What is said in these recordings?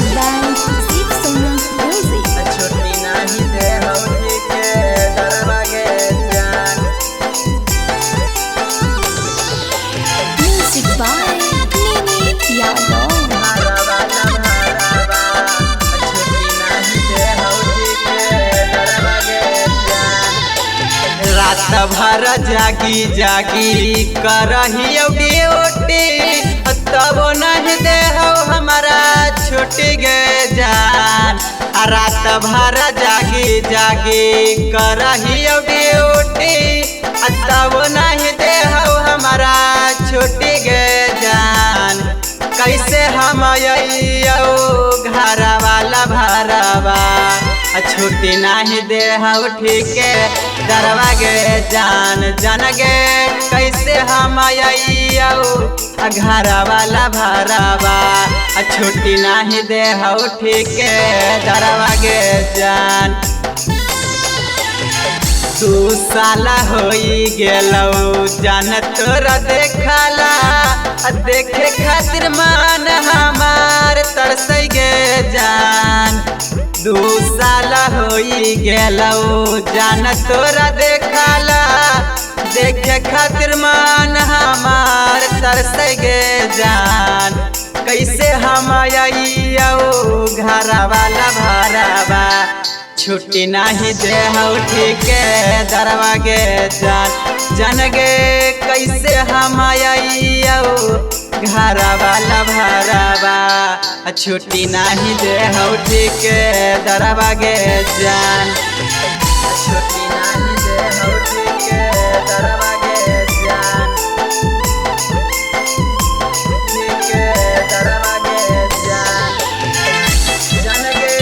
Presented by Steve Sona Music. छोटी नाही दे हौली के दरवागे जान Music by Nini Yadav. भारावा छोटी नाही दे हौली के दरवागे जान रात भर जागी जागी करही ड्यूटी तब नहीं दे हो हमारा छुट्टी गे जान रात भर जागी जागी करही ड्यूटी तब नहीं दे हो हमारा छुट्टी गे जान कैसे हम घर वाला भरवा छुट्टी नहीं दे हो ठीक दरवा गे जान जन गे कैसे हम घर वाला भरवा छुट्टी नहीं दे हो ठीक दरवा गे जान 2 साल होई गेलौ जान तोरा देखला देखे खातिर मान हमार तरसै गे जान 2 साल होई गेलौ जान तोरा देखला देखे खातिर मान हमार तरसै गे जान कैसे हम घर वाला भरवा छुट्टी नहीं दे हो ठीक दरवा गे जान जन गे कैसे हम घर वाला भरवा छुट्टी नहीं दे हो ठीक दरवा गे जान छुट्टी नहीं दे हो ठीक दरवा गे जान ठीक दरवा गे जान जन गे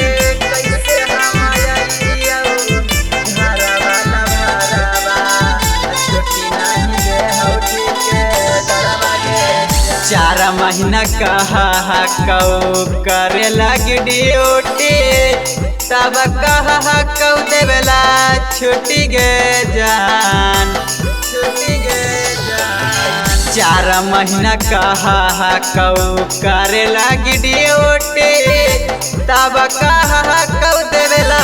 कैसे हम घर वाला भरवा छुट्टी नहीं दे हो ठीक दरवा गे जान 4 महीना कहा कौ करे लगी ड्यूटी तब कहा कौ देवेला छुट्टी गे जान छुट्टी गे जान 4 महीना कहा कौ करे लगी ड्यूटी तब कहा कौ देवेला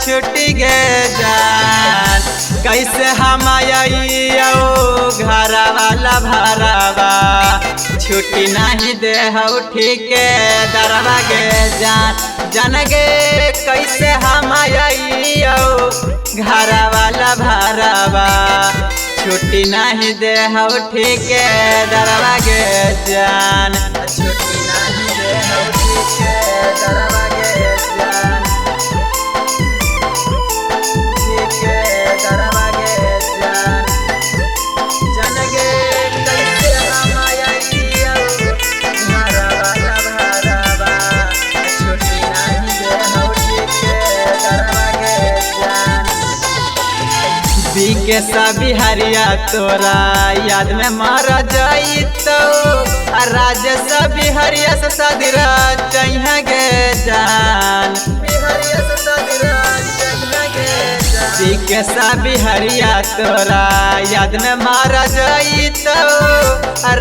छुट्टी गे जान कैसे हम घर वाला भरवा छुट्टी नहीं दे हो ठीक दरवा गे जान जन गे कैसे हम घर वाला भरवा छुट्टी नहीं दे हो ठीक दरवा गे जान छुट्टी नहीं दे हो ठीक दरवा गे जान ठीक दरवा गे जान जन गे कैसे हम घर वाला भरवा छुट्टी नहीं दे हो ठीक दरवा गे जान बीके सभी हरिया तोरा याद में मर जाई तो राज सभी हरिया से सदरा चाहिए गे जान बीके सभी हरिया तोरा याद में मर जाई तो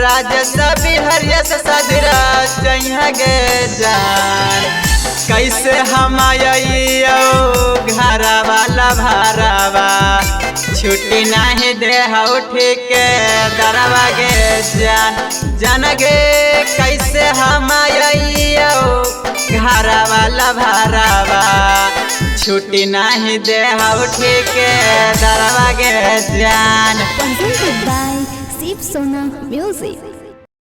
राज सभी हरिया से सदरा चाहिए गे जान कैसे हम घर वाला भरवा छुट्टी नहीं दे हो ठीक दरवा गे जान जन गे कैसे हम घर वाला भरवा छुट्टी नहीं दे हो ठीक दरवा गे जान Presented by Steve Sona Music.